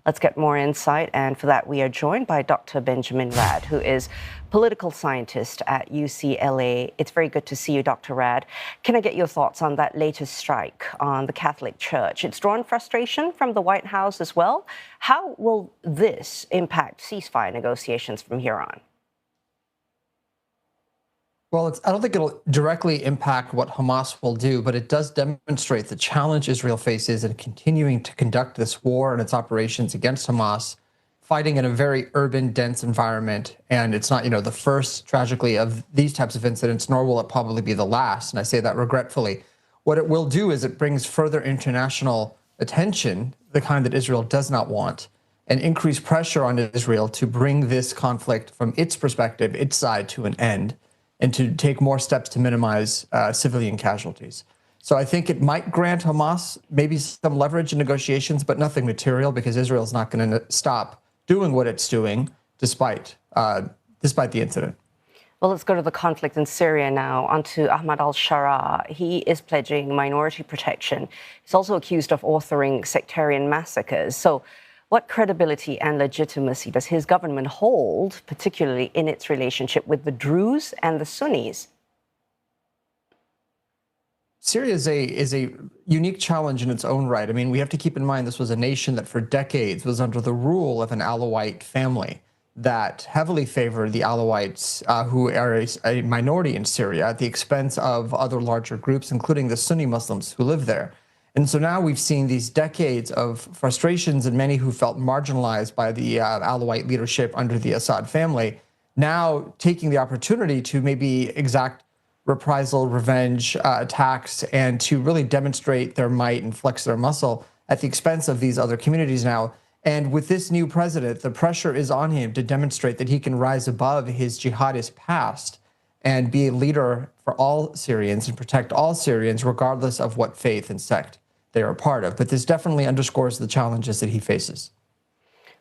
Let's get more insight, and for that we are joined by Dr. Benjamin Radd, who is political scientist at UCLA. It's very good to see you, Dr. Radd. Can I get your thoughts on that latest strike on the Catholic Church? It's drawn frustration from the White House as well. How will this impact ceasefire negotiations from here on? Well, I don't think it'll directly impact what Hamas will do, but it does demonstrate the challenge Israel faces in continuing to conduct this war and its operations against Hamas, fighting in a very urban, dense environment. And it's not, the first, tragically, of these types of incidents, nor will it probably be the last. And I say that regretfully. What it will do is it brings further international attention, the kind that Israel does not want, and increase pressure on Israel to bring this conflict from its perspective, its side, to an end, and to take more steps to minimize civilian casualties. So I think it might grant Hamas maybe some leverage in negotiations, but nothing material, because Israel is not going to stop doing what it's doing despite the incident. Well, let's go to the conflict in Syria now, onto Ahmed al-Sharaa. He is pledging minority protection. He's also accused of authoring sectarian massacres. So what credibility and legitimacy does his government hold, particularly in its relationship with the Druze and the Sunnis? Syria is a unique challenge in its own right. I mean, we have to keep in mind this was a nation that for decades was under the rule of an Alawite family that heavily favored the Alawites, who are a minority in Syria, at the expense of other larger groups, including the Sunni Muslims who live there. And so now we've seen these decades of frustrations and many who felt marginalized by the Alawite leadership under the Assad family, now taking the opportunity to maybe exact reprisal, revenge attacks, and to really demonstrate their might and flex their muscle at the expense of these other communities now. And with this new president, the pressure is on him to demonstrate that he can rise above his jihadist past and be a leader for all Syrians and protect all Syrians, regardless of what faith and sect they are a part of. But this definitely underscores the challenges that he faces.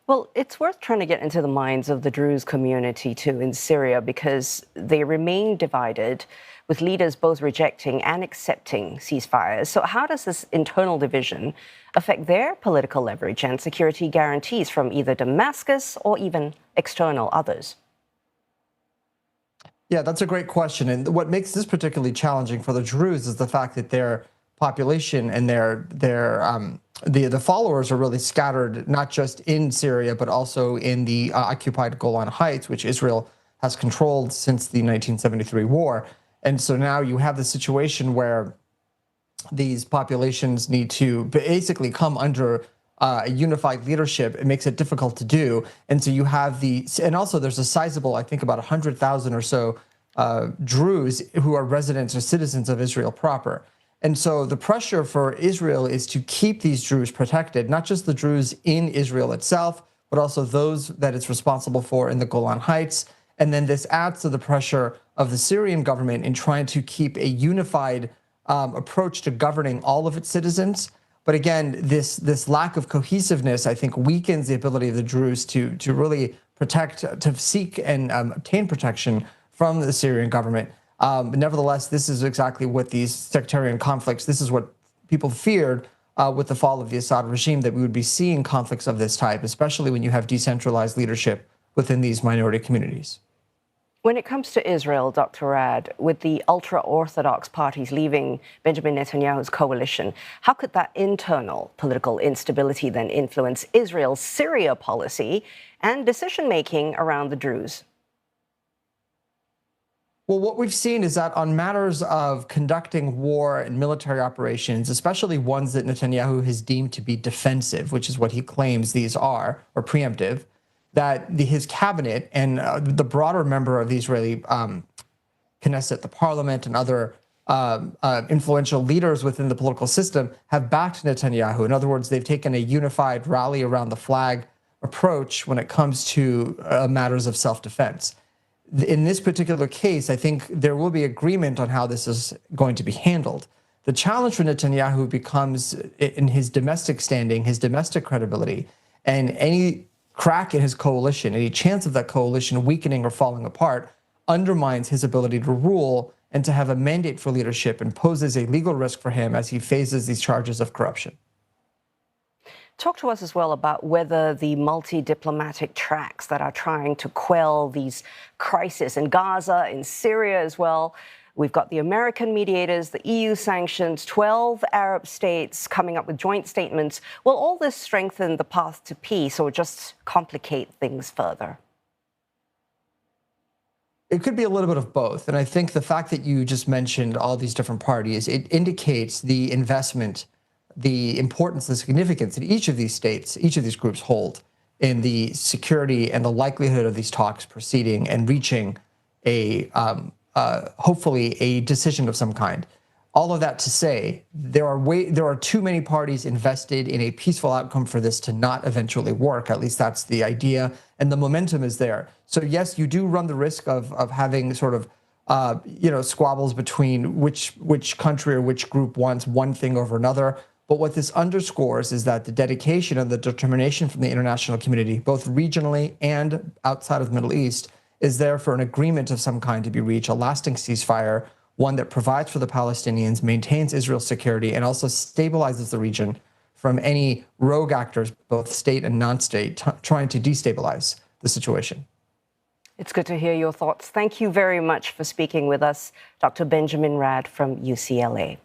Well, it's worth trying to get into the minds of the Druze community, too, in Syria, because they remain divided, with leaders both rejecting and accepting ceasefires. So how does this internal division affect their political leverage and security guarantees from either Damascus or even external others? Yeah, that's a great question. And what makes this particularly challenging for the Druze is the fact that their population and the followers are really scattered, not just in Syria, but also in the occupied Golan Heights, which Israel has controlled since the 1973 war. And so now you have the situation where these populations need to basically come under a unified leadership. It makes it difficult to do. And so you have and also there's a sizable, I think about 100,000 or so Druze who are residents or citizens of Israel proper. And so the pressure for Israel is to keep these Druze protected, not just the Druze in Israel itself, but also those that it's responsible for in the Golan Heights. And then this adds to the pressure of the Syrian government in trying to keep a unified approach to governing all of its citizens. But again, this lack of cohesiveness, I think, weakens the ability of the Druze to really protect, to seek and obtain protection from the Syrian government. Nevertheless, this is exactly what these sectarian conflicts, this is what people feared with the fall of the Assad regime, that we would be seeing conflicts of this type, especially when you have decentralized leadership within these minority communities. When it comes to Israel, Dr. Radd, with the ultra-Orthodox parties leaving Benjamin Netanyahu's coalition, how could that internal political instability then influence Israel's Syria policy and decision-making around the Druze? Well, what we've seen is that on matters of conducting war and military operations, especially ones that Netanyahu has deemed to be defensive, which is what he claims these are, or preemptive, that his cabinet and the broader member of the Israeli Knesset, the parliament, and other influential leaders within the political system have backed Netanyahu. In other words, they've taken a unified rally around the flag approach when it comes to matters of self-defense. In this particular case, I think there will be agreement on how this is going to be handled. The challenge for Netanyahu becomes in his domestic standing, his domestic credibility, and any crack in his coalition, any chance of that coalition weakening or falling apart, undermines his ability to rule and to have a mandate for leadership, and poses a legal risk for him as he faces these charges of corruption. Talk to us as well about whether the multi-diplomatic tracks that are trying to quell these crises in Gaza, in Syria as well. We've got the American mediators, the EU sanctions, 12 Arab states coming up with joint statements. Will all this strengthen the path to peace or just complicate things further? It could be a little bit of both. And I think the fact that you just mentioned all these different parties, it indicates the investment, the importance, the significance that each of these states, each of these groups hold in the security and the likelihood of these talks proceeding and reaching a hopefully a decision of some kind. All of that to say, there are too many parties invested in a peaceful outcome for this to not eventually work. At least that's the idea, and the momentum is there. So yes, you do run the risk of having sort of squabbles between which country or which group wants one thing over another. But what this underscores is that the dedication and the determination from the international community, both regionally and outside of the Middle East, is there for an agreement of some kind to be reached, a lasting ceasefire, one that provides for the Palestinians, maintains Israel's security, and also stabilizes the region from any rogue actors, both state and non-state, trying to destabilize the situation. It's good to hear your thoughts. Thank you very much for speaking with us, Dr. Benjamin Radd from UCLA.